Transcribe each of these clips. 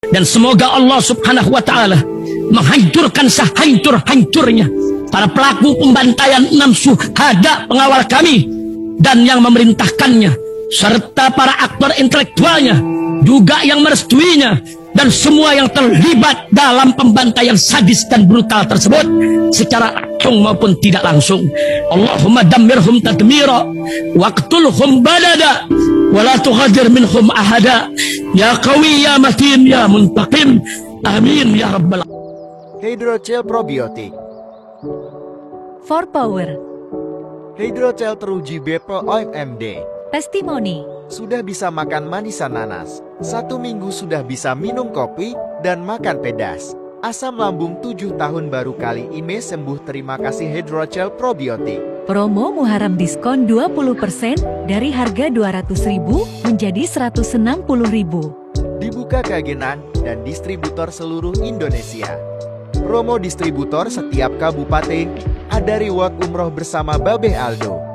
Dan semoga Allah subhanahu wa ta'ala menghancurkan sehancur-hancurnya para pelaku pembantaian 6 syuhada pengawal kami dan yang memerintahkannya, serta para aktor intelektualnya juga yang merestuinya, dan semua yang terlibat dalam pembantaian sadis dan brutal tersebut secara langsung maupun tidak langsung. Allahumma dammirhum tadmira waqtulhum badada wala tughadir minhum ahada ya qawi ya matin ya muntaqim amin ya rabbal alamin. Hydrocell probiotik For Power. Hydrocell teruji BPOM OMD. Testimoni. Sudah bisa makan manisan nanas, 1 minggu sudah bisa minum kopi dan makan pedas. Asam lambung 7 tahun baru kali ini sembuh. Terima kasih Hydrocell probiotik. Promo Muharram diskon 20% dari harga 200.000 menjadi 160.000. Dibuka ke agenan dan distributor seluruh Indonesia. Promo distributor setiap kabupaten. Ada reward umroh bersama Babe Aldo.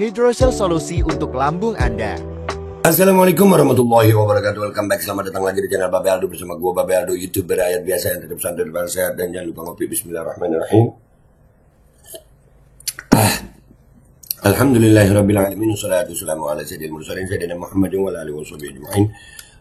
Hydrocell solusi untuk lambung Anda. Assalamualaikum warahmatullahi wabarakatuh. Welcome back, selamat datang lagi di channel Babe Aldo bersama gue Babe Aldo, YouTuber rakyat biasa yang tetap santai dan sehat. Dan jangan lupa ngopi. Bismillahirrahmanirrahim. Alhamdulillahirrabbilalamin. Wassalatu wassalamu ala sayyidil mursalin sayyidina Muhammadin wa ala alihi washabihi ajma'in.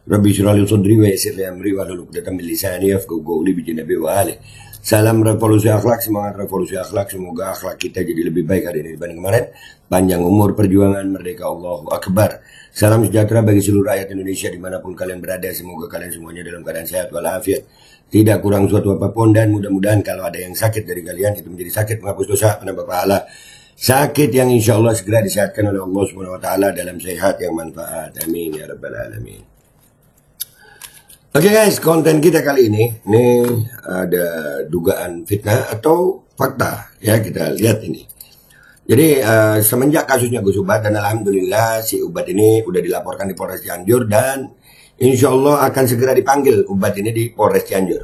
Rabbi shrah li sadri wa yassir li amri wahlul 'uqdatam min lisani yafqahu qawli bi nabi wa alihi. Salam revolusi akhlak, semangat revolusi akhlak. Semoga akhlak kita jadi lebih baik hari ini dibanding kemarin. Panjang umur, perjuangan, merdeka, Allahu Akbar. Salam sejahtera bagi seluruh rakyat Indonesia dimanapun kalian berada. Semoga kalian semuanya dalam keadaan sehat walafiat, tidak kurang suatu apapun. Dan mudah-mudahan kalau ada yang sakit dari kalian, itu menjadi sakit menghapus dosa, penambah pahala. Sakit yang insya Allah segera disehatkan oleh Allah Subhanahu Wa Taala dalam sehat yang manfaat. Amin ya rabbal alamin. Oke guys, konten kita kali ini ada dugaan fitnah atau fakta ya, kita lihat ini. Jadi semenjak kasusnya Gus Ubat, dan alhamdulillah si Ubat ini udah dilaporkan di Polres Cianjur, dan insya Allah akan segera dipanggil Ubat ini di Polres Cianjur.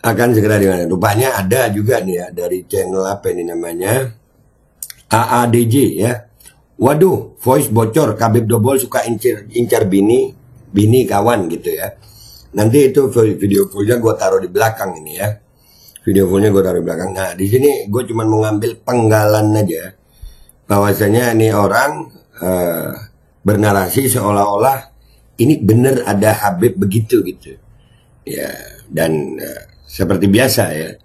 Akan segera dipanggil. Rupanya ada juga nih ya dari channel apa ini namanya, AADJ ya. Waduh, voice bocor, Khabib Dobol suka incar bini kawan gitu ya. Nanti itu video fullnya gue taruh di belakang ini ya. Video fullnya gue taruh di belakang. Nah, di sini gue cuma mau ngambil penggalan aja, bahwasanya ini orang bernarasi seolah-olah ini bener ada Habib begitu gitu. Ya, dan seperti biasa ya,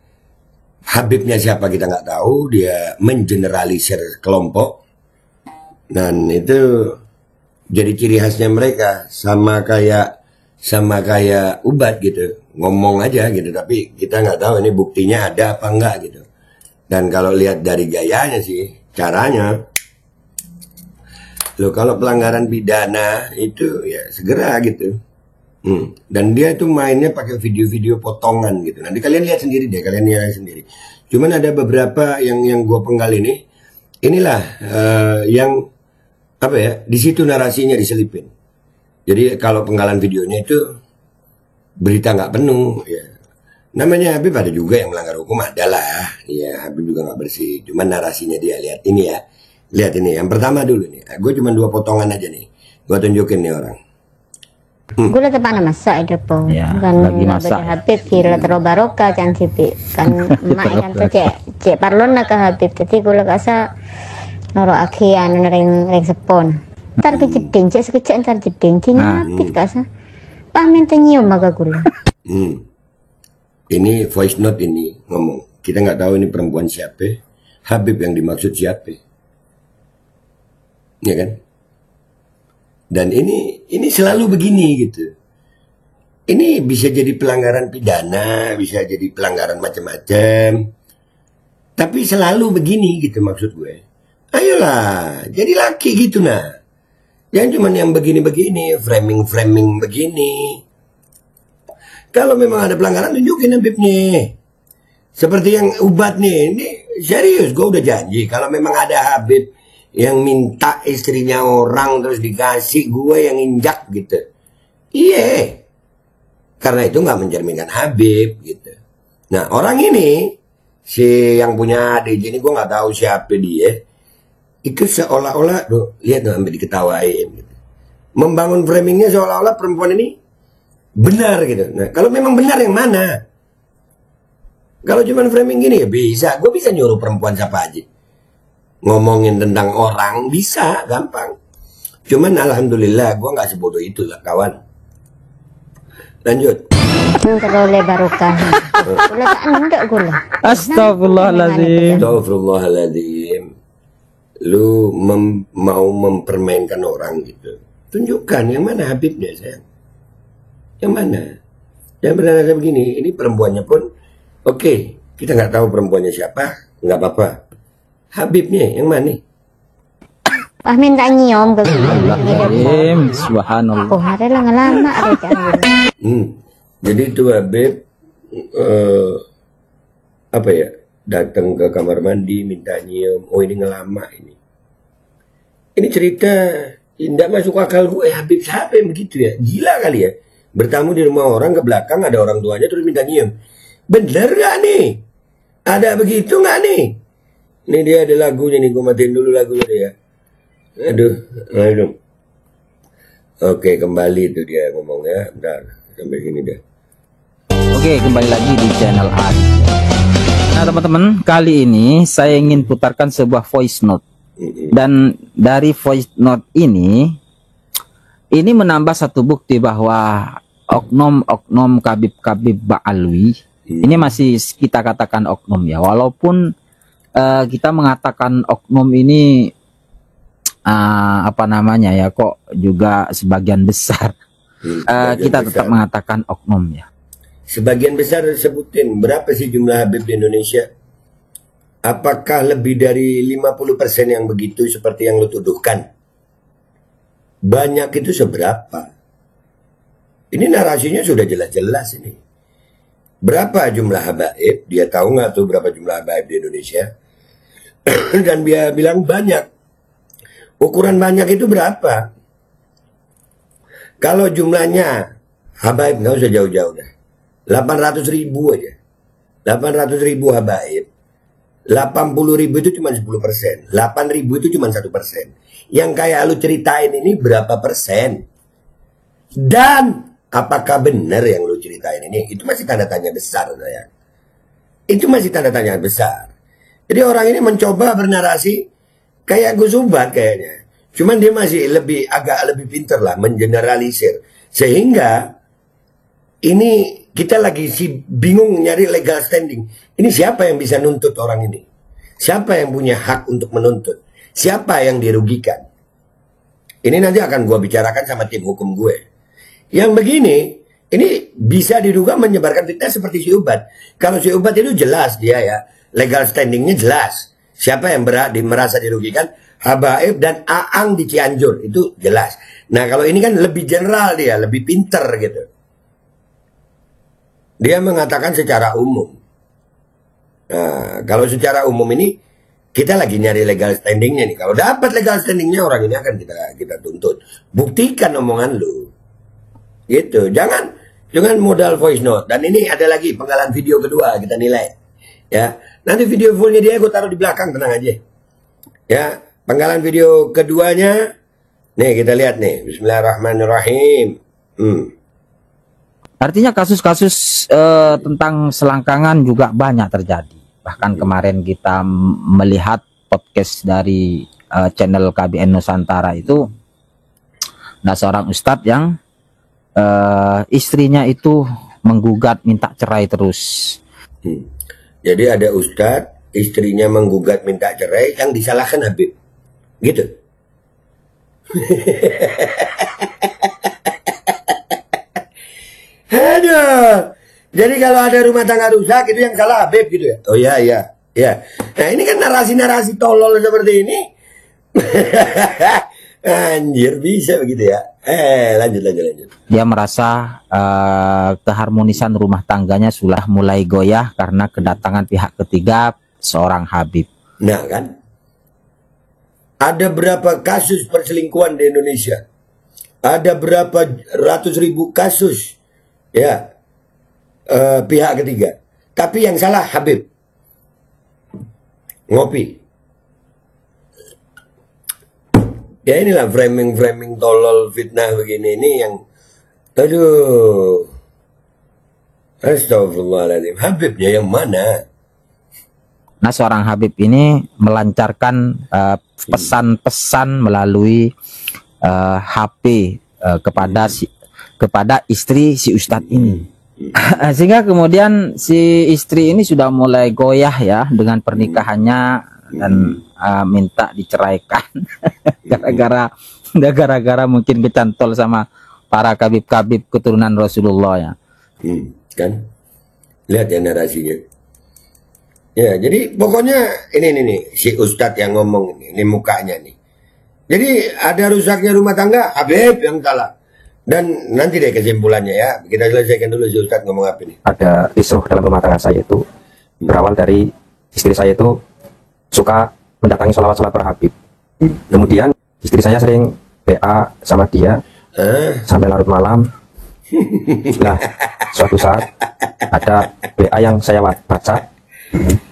Habibnya siapa kita nggak tahu, dia mengeneralisir kelompok. Dan itu jadi ciri khasnya mereka, sama kayak Ubat gitu, ngomong aja gitu, tapi kita nggak tahu ini buktinya ada apa enggak gitu. Dan kalau lihat dari gayanya sih, caranya, loh kalau pelanggaran pidana itu ya segera gitu. Dan dia itu mainnya pakai video-video potongan gitu. Nanti kalian lihat sendiri deh, kalian lihat sendiri. Cuman ada beberapa yang gue penggal ini, inilah yang apa ya, di situ narasinya diselipin. Jadi kalau penggalan videonya itu berita nggak penuh ya. Namanya Habib, ada juga yang melanggar hukum, adalah ya, Habib juga nggak bersih. Cuman narasinya dia, lihat ini ya, lihat ini yang pertama dulu nih. Gue cuma 2 potongan aja nih, gue tunjukin nih orang. Gue tetap anak masak itu po ya, kan lagi masak Habib kira terlalu barokah kan cipi kan emak kan tuh cek parlon nak ke Habib, jadi gue kasa noro akian ring sepon ntar kejeding cek sekecek ntar jeding cinyapit kasa pamin tenyium maka gula. Ini voice note ini ngomong, kita nggak tahu ini perempuan siapa, Habib yang dimaksud siapa, ya kan? Dan ini selalu begini gitu. Ini bisa jadi pelanggaran pidana, bisa jadi pelanggaran macam-macam, tapi selalu begini gitu maksud gue. Ayolah, jadi laki gitu nah. Jangan cuma yang begini-begini, framing begini. Kalau memang ada pelanggaran, tunjukin Habib nih. Seperti yang Ubat nih, ini serius, gue udah janji. Kalau memang ada Habib yang minta istrinya orang terus dikasih, gue yang injak gitu. Iya. Karena itu nggak mencerminkan Habib gitu. Nah orang ini, si yang punya ADJ ini, gue nggak tahu siapa dia. Itu seolah-olah, lihat sampai diketawain gitu. membangun framingnya seolah-olah perempuan ini benar gitu. Nah, kalau memang benar yang mana? Kalau cuma framing gini ya bisa, gue bisa nyuruh perempuan siapa aja ngomongin tentang orang, bisa, gampang. Cuman alhamdulillah gue nggak sebodoh itu lah kawan. Lanjut. Teroleh barokah. Gula tak ndak gula. Astagfirullahaladzim. Astagfirullahaladzim. Lu mau mempermainkan orang gitu. Tunjukkan yang mana Habibnya sayang. Yang mana? Jangan pernah rasa begini. Ini perempuannya pun oke, kita nggak tahu perempuannya siapa, nggak apa-apa. Habibnya yang mana? Wah minta nyium ke Astagfirullahaladzim. Subhanallah. oh hari lah lama ada jangan. Jadi itu Habib apa ya? Datang ke kamar mandi minta nyium. Oh ini ngelama ini. Ini cerita tidak masuk akal gue. Habib siapa yang begitu ya? Gila kali ya. Bertamu di rumah orang ke belakang ada orang tuanya terus minta nyium. Bener gak nih? Ada begitu gak nih? Ini dia ada lagunya nih. Gue matiin dulu lagunya dia. Aduh. Oke kembali itu dia ngomongnya. Bentar sampai sini deh. Oke, kembali lagi di channel Ari. Nah teman-teman, kali ini saya ingin putarkan sebuah voice note. Dan dari voice note ini menambah satu bukti bahwa oknum Kabib Ba'alwi ini masih kita katakan oknum ya. Walaupun kita mengatakan oknum ini apa namanya ya, kok juga sebagian besar kita tetap mengatakan oknum ya. Sebagian besar sebutin berapa sih jumlah Habib di Indonesia? Apakah lebih dari 50% yang begitu seperti yang lo tuduhkan? Banyak itu seberapa? Ini narasinya sudah jelas-jelas ini. Berapa jumlah habaib? Dia tahu nggak tuh berapa jumlah habaib di Indonesia? Dan dia bilang banyak. Ukuran banyak itu berapa? Kalau jumlahnya habaib nggak usah jauh-jauh dah. 800.000 aja. 800.000 habaib. 80.000 itu cuma 10%. 8.000 itu cuma 1%. Yang kayak lu ceritain ini berapa persen? Dan apakah benar yang lu ceritain ini? Itu masih tanda tanya besar saya. Itu masih tanda tanya besar. Jadi orang ini mencoba bernarasi kayak Gus Ubat kayaknya. Cuman dia masih agak lebih pintar lah mengeneralisir. Sehingga ini kita lagi bingung nyari legal standing. Ini siapa yang bisa nuntut orang ini? Siapa yang punya hak untuk menuntut? Siapa yang dirugikan? Ini nanti akan gue bicarakan sama tim hukum gue. Yang begini, ini bisa diduga menyebarkan fitnah seperti si Ubat. Kalau si Ubat itu jelas dia ya, legal standingnya jelas. Siapa yang merasa dirugikan? Habaib dan Aang di Cianjur, itu jelas. Nah kalau ini kan lebih general dia, lebih pinter gitu. Dia mengatakan secara umum. Nah, kalau secara umum ini kita lagi nyari legal standingnya nih. Kalau dapat legal standingnya orang ini akan kita tuntut. Buktikan omongan lu. Gitu. Jangan modal voice note. Dan ini ada lagi penggalan video kedua kita nilai. Ya. Nanti video fullnya dia gue taruh di belakang, tenang aja. Ya. Penggalan video keduanya. Nih kita lihat nih. Bismillahirrahmanirrahim. Artinya kasus-kasus tentang selangkangan juga banyak terjadi. Bahkan kemarin kita melihat podcast dari channel KBN Nusantara itu, ada seorang ustadz yang istrinya itu menggugat minta cerai terus. Jadi ada ustadz, istrinya menggugat minta cerai, yang disalahkan Habib. Gitu. Aduh. Jadi kalau ada rumah tangga rusak itu yang salah Habib gitu ya. Oh iya. Nah ini kan narasi-narasi tolol seperti ini. Anjir bisa begitu ya. Lanjut. Dia merasa keharmonisan rumah tangganya sudah mulai goyah karena kedatangan pihak ketiga seorang Habib. Nah kan. Ada berapa kasus perselingkuhan di Indonesia? Ada berapa ratus ribu kasus ya pihak ketiga. Tapi yang salah Habib. Ngopi. Ya inilah framing tolol fitnah begini ini yang, aduh, astagfirullahaladzim, Habibnya yang mana? Nah, seorang Habib ini melancarkan pesan-pesan melalui HP kepada istri si Ustadz ini. Sehingga kemudian si istri ini sudah mulai goyah ya dengan pernikahannya dan minta diceraikan gara-gara mungkin kecantol sama para kabib-kabib keturunan Rasulullah ya. Kan? Lihat ya narasinya. Ya, jadi pokoknya ini nih si Ustadz yang ngomong ini mukanya nih. Jadi ada rusaknya rumah tangga, Habib yang salah. Dan nanti deh kesimpulannya ya. Kita selesaikan dulu si Ustadz ngomong apa nih. Ada isu dalam rumah tangga saya itu berawal dari istri saya itu suka mendatangi sholawat-sholawat para Habib. Kemudian istri saya sering PA sama dia sampai larut malam. Nah, suatu saat ada PA yang saya baca.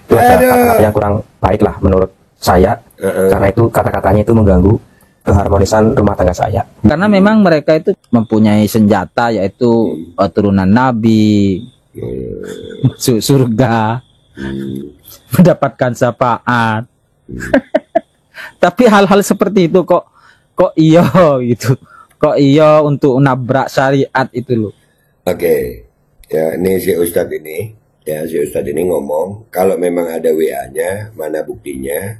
Itu ada kata-kata yang kurang baik lah menurut saya. Karena itu kata-katanya itu mengganggu keharmonisan rumah tangga saya. Karena memang mereka itu mempunyai senjata yaitu turunan Nabi, masuk surga, mendapatkan syafaat. Tapi hal-hal seperti itu kok iyo gitu. Kok iyo untuk nabrak syariat itu loh. Oke. Ya, ini si Ustadz ini, ngomong kalau memang ada WA-nya, mana buktinya?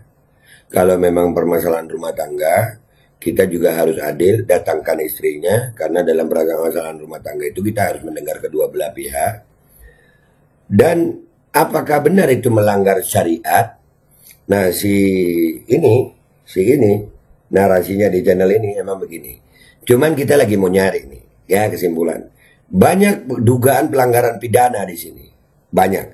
Kalau memang permasalahan rumah tangga, kita juga harus adil, datangkan istrinya, karena dalam permasalahan rumah tangga itu kita harus mendengar kedua belah pihak. Dan apakah benar itu melanggar syariat? Nah, si ini narasinya di channel ini emang begini. Cuman kita lagi mau nyari nih, ya kesimpulan. Banyak dugaan pelanggaran pidana di sini. Banyak.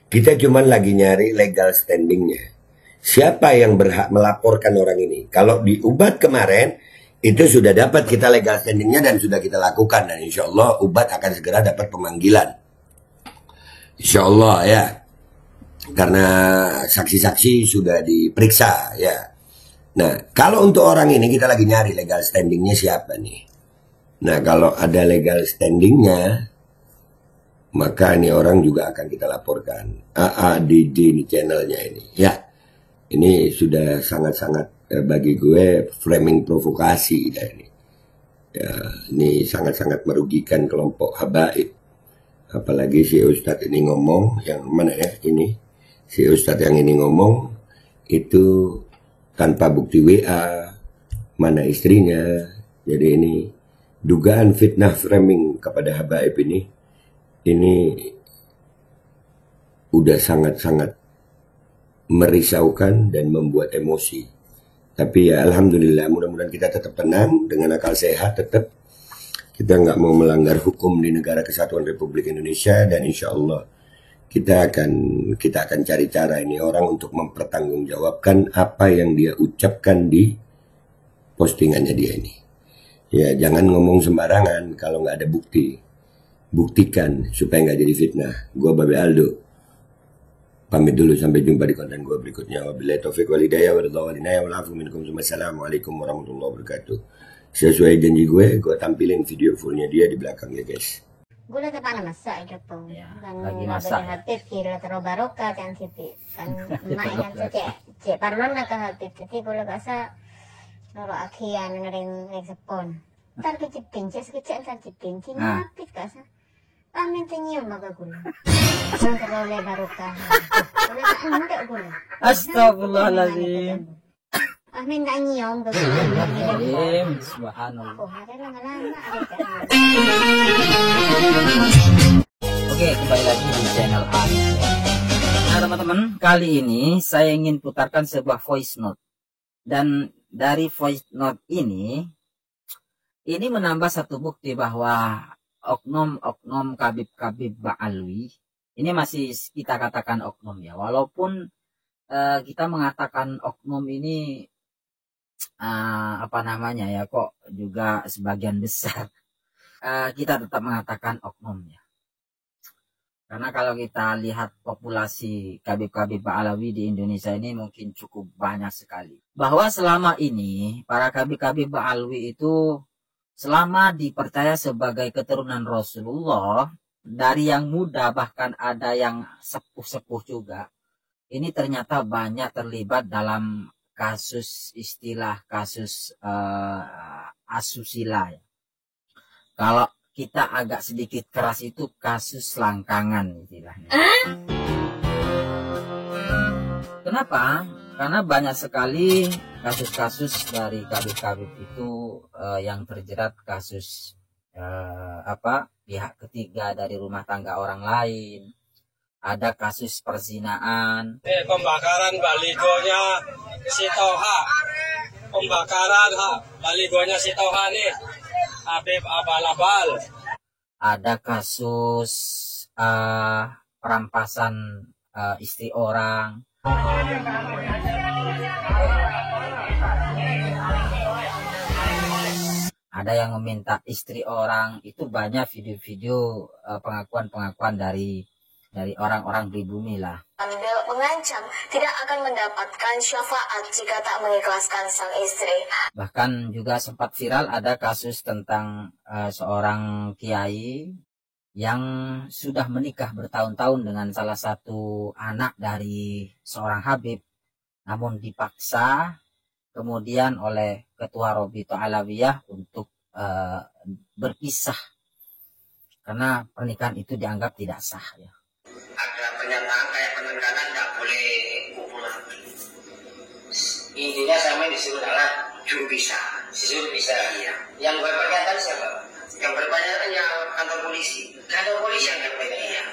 Kita cuman lagi nyari legal standingnya. Siapa yang berhak melaporkan orang ini? Kalau di Ubat kemarin, itu sudah dapat kita legal standingnya dan sudah kita lakukan. Dan insya Allah Ubat akan segera dapat pemanggilan. Insya Allah ya. Karena saksi-saksi sudah diperiksa ya. Nah, kalau untuk orang ini kita lagi nyari legal standingnya siapa nih? Nah, kalau ada legal standingnya, maka ini orang juga akan kita laporkan. AADD ini channelnya ini ya. Ini sudah sangat-sangat bagi gue framing provokasi ini. Ya, ini sangat-sangat merugikan kelompok habaib. Apalagi si Ustadz ini ngomong, yang mana ya ini? Si Ustadz yang ini ngomong itu tanpa bukti WA, mana istrinya. Jadi ini dugaan fitnah framing kepada habaib ini udah sangat-sangat merisaukan dan membuat emosi. Tapi ya alhamdulillah, mudah-mudahan kita tetap tenang dengan akal sehat, tetap kita nggak mau melanggar hukum di negara kesatuan Republik Indonesia, dan insya Allah kita akan cari cara ini orang untuk mempertanggungjawabkan apa yang dia ucapkan di postingannya dia ini. Ya jangan ngomong sembarangan kalau nggak ada bukti. Buktikan supaya nggak jadi fitnah. Gua Babe Aldo pamit dulu, sampai jumpa di konten gue berikutnya. Wabillahi taufiq wal hidayah wa wal minkum. Assalamualaikum warahmatullahi wabarakatuh. Sesuai janji gue tampilin video fullnya dia di belakang ya guys. Gula ke mana masak gitu. Dan lagi masak. Habib kira terlalu barokah kan gitu. Kan emak yang cek parlon nak Habib. Jadi gula kasa noro akhian nering sepon. Tar kecipin sekecil tar kecipin Habib kasa. Amin tinggian maka gula. Terlalu barokah. Gula tak enggak gula. Astagfirullahaladzim. Amin tak nyium Subhanallah. Oh, ada lama-lama ada. Oke, kembali lagi di channel Ari. Nah teman-teman, kali ini saya ingin putarkan sebuah voice note. Dan dari voice note ini menambah satu bukti bahwa oknum kabib-kabib Ba'alwi ini masih kita katakan oknum ya. Walaupun kita mengatakan oknum ini kok juga sebagian besar kita tetap mengatakan oknum ya. Karena kalau kita lihat populasi Khabib-Khabib Ba'alawi di Indonesia ini mungkin cukup banyak sekali. Bahwa selama ini para Khabib-Khabib Ba'alawi itu selama dipercaya sebagai keturunan Rasulullah, dari yang muda bahkan ada yang sepuh-sepuh juga, ini ternyata banyak terlibat dalam kasus asusila. Ya. Kalau kita agak sedikit keras itu kasus selangkangan istilahnya. Kenapa? Karena banyak sekali kasus-kasus dari Khabib-Khabib itu yang terjerat kasus pihak ketiga dari rumah tangga orang lain. Ada kasus perzinaan. Pembakaran baligonya si Toha. Pembakaran baligonya si Toha nih. Habib abal-abal. Ada kasus perampasan istri orang. Ada yang meminta istri orang. Itu banyak video-video pengakuan-pengakuan dari orang-orang pribumi lah. Ambil mengancam tidak akan mendapatkan syafaat jika tak mengikhlaskan sang istri. Bahkan juga sempat viral ada kasus tentang seorang kiai yang sudah menikah bertahun-tahun dengan salah satu anak dari seorang Habib, namun dipaksa kemudian oleh Ketua Robito Alawiyah untuk berpisah karena pernikahan itu dianggap tidak sah ya. Ada pernyataan kayak penekanan nggak boleh kumpul lagi. Intinya sama disuruh dalam juru bisa, disuruh bisa. Iya. Yang berpernyataan siapa? Yang berpernyataan yang kantor polisi. Kantor polisi yang berpernyataan. Iya.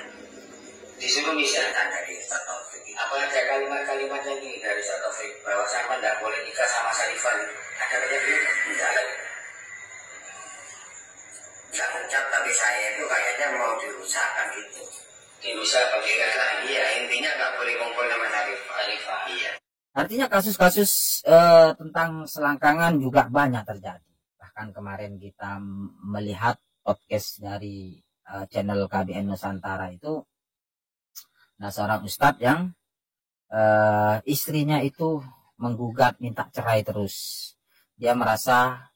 Disuruh bisa. Dari Ustaz Taufik. Apa ada kalimat-kalimat lagi dari Ustaz Taufik bahwa sama nggak boleh nikah sama Sarifan? Ada kejadian? Tidak ada. Nggak ucap tapi saya itu kayaknya mau dirusakkan gitu. Dirusak bagaimana? Iya, intinya nggak boleh kumpul sama Sarifah. Iya. Artinya kasus-kasus tentang selangkangan juga banyak terjadi. Bahkan kemarin kita melihat podcast dari channel KBN Nusantara itu, nah seorang ustadz yang istrinya itu menggugat minta cerai terus. Dia merasa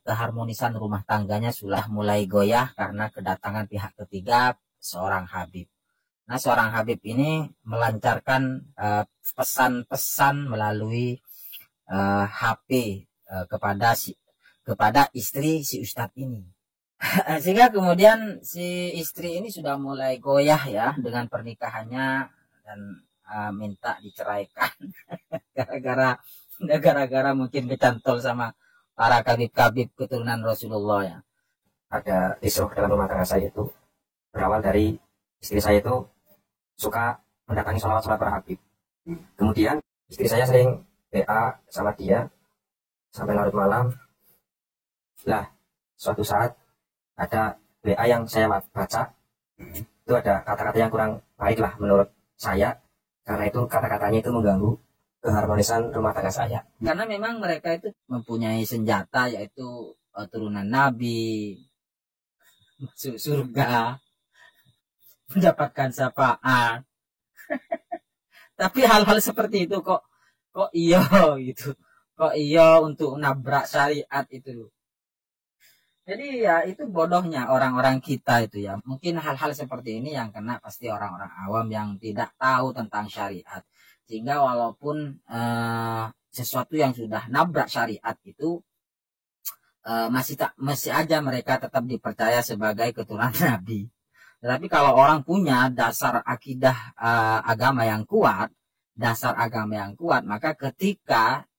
keharmonisan rumah tangganya sudah mulai goyah karena kedatangan pihak ketiga seorang Habib. Nah, seorang Habib ini melancarkan pesan-pesan melalui HP kepada istri si Ustadz ini. Sehingga kemudian si istri ini sudah mulai goyah ya dengan pernikahannya dan minta diceraikan gara-gara mungkin kecantol sama para Khabib-Khabib keturunan Rasulullah ya. Ada kisruh dalam rumah tangga saya itu berawal dari istri saya itu suka mendatangi sholawat-sholawat para Habib. Kemudian istri saya sering WA sama dia sampai larut malam. Lah, suatu saat ada WA yang saya baca, itu ada kata-kata yang kurang baik lah menurut saya, karena itu kata-katanya itu mengganggu keharmonisan rumah tangga saya. Karena memang mereka itu mempunyai senjata yaitu turunan Nabi, masuk surga, mendapatkan syafaat. Tapi hal-hal seperti itu kok iya gitu. Kok iya untuk nabrak syariat itu. Jadi ya itu bodohnya orang-orang kita itu ya. Mungkin hal-hal seperti ini yang kena pasti orang-orang awam yang tidak tahu tentang syariat. Sehingga walaupun sesuatu yang sudah nabrak syariat itu masih aja mereka tetap dipercaya sebagai keturunan Nabi. Tetapi kalau orang punya dasar akidah agama yang kuat, maka ketika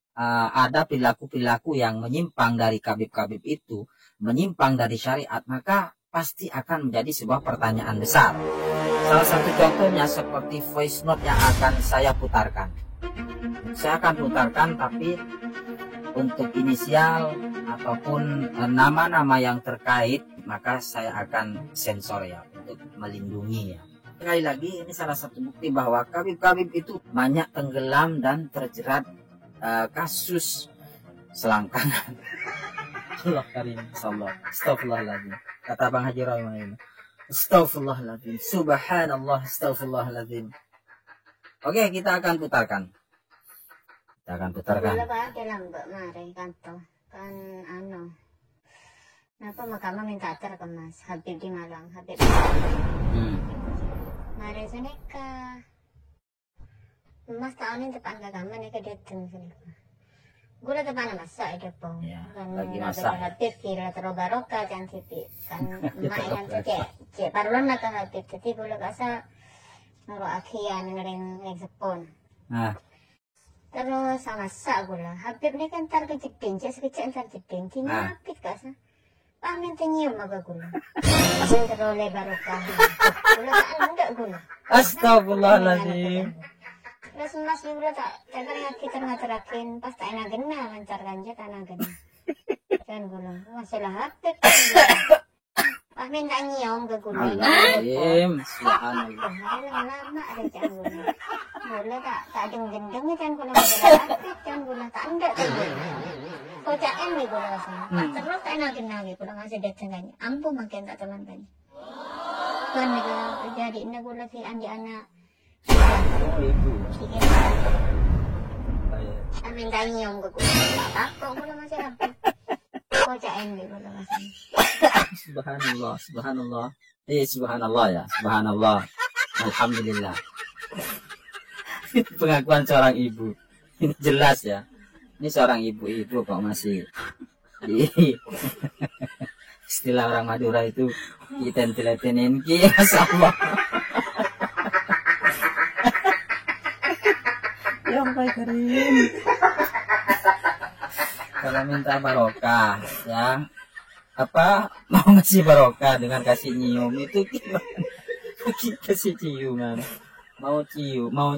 ada perilaku-perilaku yang menyimpang dari Khabib-Khabib itu, menyimpang dari syariat, maka pasti akan menjadi sebuah pertanyaan besar. Salah satu contohnya seperti voice note yang akan saya putarkan. Saya akan putarkan tapi untuk inisial ataupun nama-nama yang terkait, maka saya akan sensor ya untuk melindungi ya. Sekali lagi ini salah satu bukti bahwa Khabib-Khabib itu banyak tenggelam dan terjerat kasus selangkangan. Allah karim, astagfirullahaladzim. Kata Bang Haji Rahimahullah. Astaghfirullahaladzim. Subhanallah, astaghfirullahaladzim. Oke, kita akan putarkan. Wala ba dalam mbak mare kanto kan Napa makama minta atar ke Mas Habib di Malang, Habib. Mare seneka. Mas tahun ini tepat gagaman ya kedeteng seneka. Gula tepat masak ada po. Kan lagi masak. Habib kira terlalu barokah jangan tipi. Kan mak yang cek parlon nak Habib. Jadi gula kasa naro akhian ngereng sepon. Nah. Terus sama sak gula. Habib ni kan tar kejeding, sekecil tar jeding. Cinya apit kasa. Pamin tenyium aga gula. Saya teroleh barokah. Gula tak enggak gula. Astagfirullahaladzim. Terus Mas gula tak kita ngaterakin pas tak enak gena lancar ganja tanah gena. Kan gula. Masalah Habib. Pamin tak nyium ke gula. Subhanallah. Lama ada jangan gula. Gula tak deng-deng kan gula masalah Habib kan gula tak enggak kan gula. Kocaan nih gula rasanya. Terus tak enak gena nih gula ngasih datang kan. Ampuh makin tak teman kan. Kan jadi ini gula si andi anak. Amin tak nyium ke gula. Apa gula masih Habib. Kocaan nih gula rasanya. Subhanallah, subhanallah. Subhanallah ya, subhanallah. Alhamdulillah. Pengakuan seorang ibu. Ini jelas ya. Ini seorang ibu-ibu kok masih istilah orang Madura itu iten-tiletenin ki, masyaallah. Ya Allah karim. Kalau minta barokah ya, apa mau ngasih barokah dengan kasih nyium itu gimana? Kasih ciuman, mau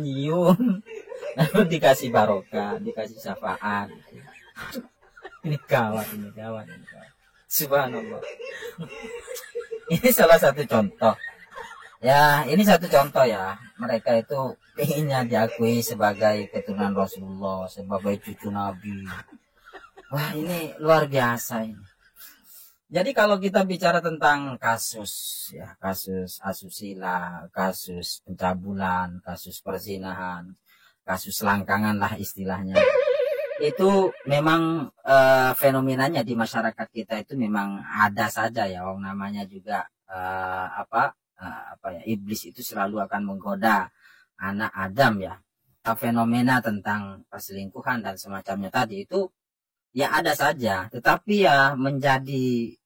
nyium, lalu dikasih barokah, dikasih syafaat. Ini gawat. Subhanallah. Ini salah satu contoh. Ya, ini satu contoh ya. Mereka itu inginnya diakui sebagai keturunan Rasulullah, sebagai cucu Nabi. Wah, ini luar biasa ini. Jadi kalau kita bicara tentang kasus asusila, kasus pencabulan, kasus perzinahan, kasus langkangan lah istilahnya, itu memang fenomenanya di masyarakat kita itu memang ada saja ya. Wong namanya juga iblis itu selalu akan menggoda anak Adam ya. Fenomena tentang perselingkuhan dan semacamnya tadi itu ya ada saja, tetapi ya menjadi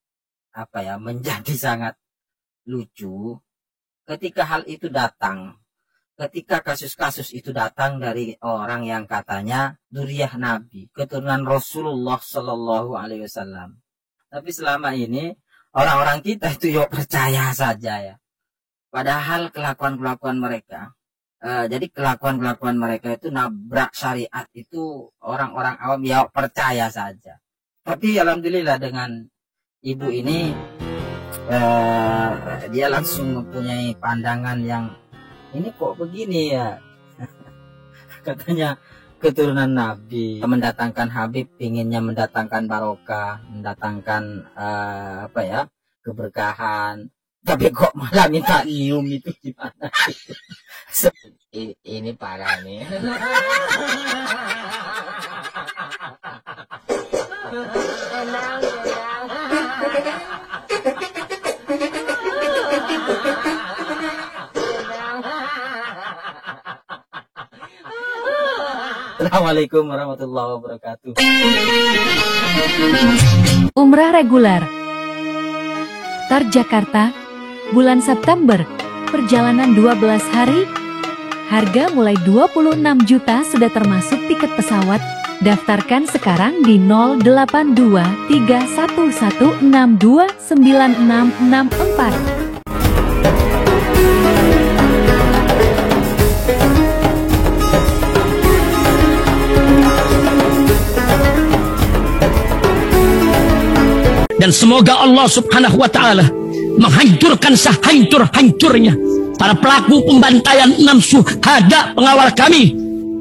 sangat lucu ketika hal itu datang, ketika kasus-kasus itu datang dari orang yang katanya dzurriyyah Nabi, keturunan Rasulullah Shallallahu Alaihi Wasallam. Tapi selama ini orang-orang kita itu yuk percaya saja ya, padahal kelakuan mereka. Jadi kelakuan mereka itu nabrak syariat, itu orang-orang awam ya percaya saja. Tapi alhamdulillah dengan ibu ini dia langsung mempunyai pandangan yang ini kok begini ya. Katanya keturunan Nabi, mendatangkan Habib, pinginnya mendatangkan barokah, mendatangkan keberkahan. Tapi kok malah minta nyium, itu gimana? Ini parah nih. Assalamualaikum warahmatullahi wabarakatuh. Umrah reguler Tar Jakarta, bulan September, perjalanan 12 hari, harga mulai 26 juta sudah termasuk tiket pesawat. Daftarkan sekarang di 082311629664. Dan semoga Allah Subhanahu wa Ta'ala menghancurkan sehancur-hancurnya para pelaku pembantaian 6 syuhada pengawal kami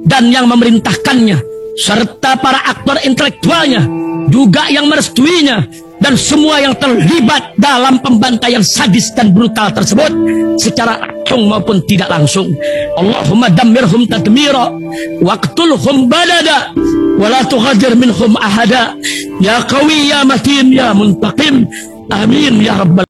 dan yang memerintahkannya, serta para aktor intelektualnya juga yang merestuinya, dan semua yang terlibat dalam pembantaian sadis dan brutal tersebut secara langsung maupun tidak langsung. Allahumma dammirhum tadmira waqtulhum balada wa la tughadir minhum ahada ya qawi ya matin ya muntaqim amin ya rabbal